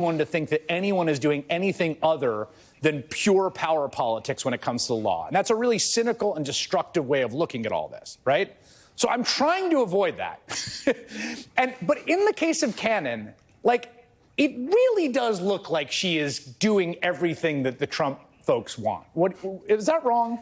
one to think that anyone is doing anything other than pure power politics when it comes to the law. And that's a really cynical and destructive way of looking at all this, right? So I'm trying to avoid that. But in the case of Cannon, like, it really does look like she is doing everything that the Trump folks want. What, is that wrong?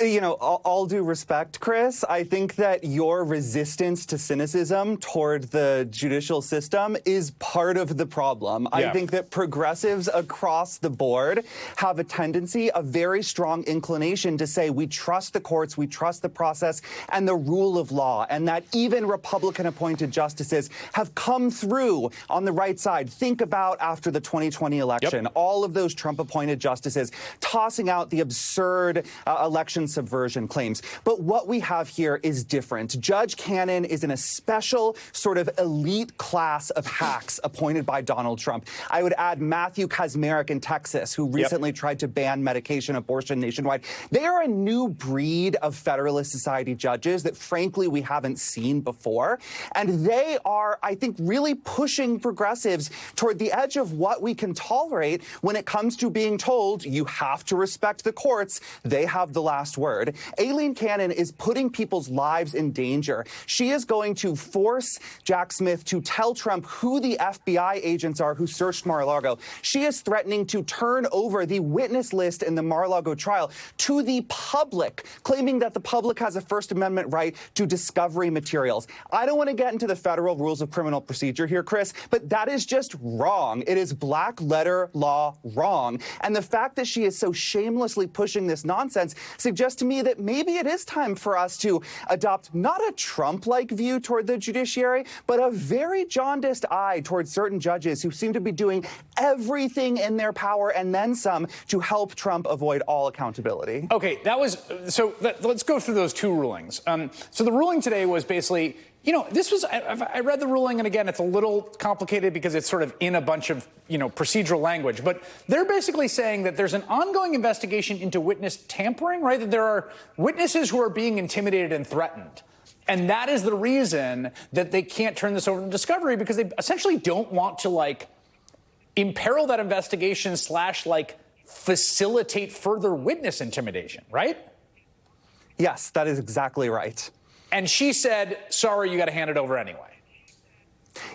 You know, all due respect, Chris, I think that your resistance to cynicism toward the judicial system is part of the problem. Yeah. I think that progressives across the board have a tendency, a very strong inclination to say we trust the courts, we trust the process and the rule of law, and that even Republican-appointed justices have come through on the right side. Think about after the 2020 election, all of those Trump-appointed justices tossing out the absurd election subversion claims. But what we have here is different. Judge Cannon is in a special sort of elite class of hacks appointed by Donald Trump. I would add Matthew Kacsmaryk in Texas, who recently tried to ban medication abortion nationwide. They are a new breed of Federalist Society judges that, frankly, we haven't seen before. And they are, I think, really pushing progressives toward the edge of what we can tolerate when it comes to being told you have to respect the courts. They have the last word. Aileen Cannon is putting people's lives in danger. She is going to force Jack Smith to tell Trump who the FBI agents are who searched Mar-a-Lago. She is threatening to turn over the witness list in the Mar-a-Lago trial to the public, claiming that the public has a First Amendment right to discovery materials. I don't want to get into the federal rules of criminal procedure here, Chris, but that is just wrong. It is black letter law wrong. And the fact that she is so shamelessly pushing this nonsense suggests to me that maybe it is time for us to adopt not a Trump-like view toward the judiciary, but a very jaundiced eye toward certain judges who seem to be doing everything in their power and then some to help Trump avoid all accountability. Okay, let's go through those two rulings. So the ruling today was basically, you know, I read the ruling, and again, it's a little complicated because it's sort of in a bunch of, procedural language. But they're basically saying that there's an ongoing investigation into witness tampering, right? That there are witnesses who are being intimidated and threatened. And that is the reason that they can't turn this over to discovery, because they essentially don't want to, imperil that investigation / facilitate further witness intimidation, right? Yes, that is exactly right. And she said, sorry, you got to hand it over anyway.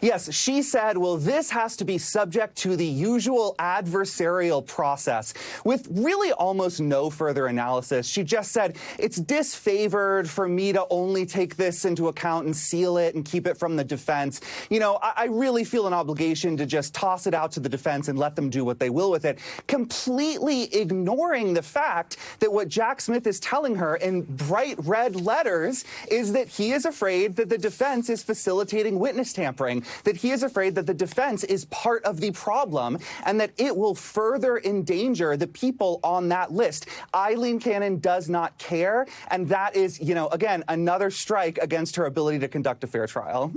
Yes, she said, well, this has to be subject to the usual adversarial process with really almost no further analysis. She just said it's disfavored for me to only take this into account and seal it and keep it from the defense. I really feel an obligation to just toss it out to the defense and let them do what they will with it, completely ignoring the fact that what Jack Smith is telling her in bright red letters is that he is afraid that the defense is facilitating witness tampering, that he is afraid that the defense is part of the problem and that it will further endanger the people on that list. Aileen Cannon does not care, and that is, again, another strike against her ability to conduct a fair trial.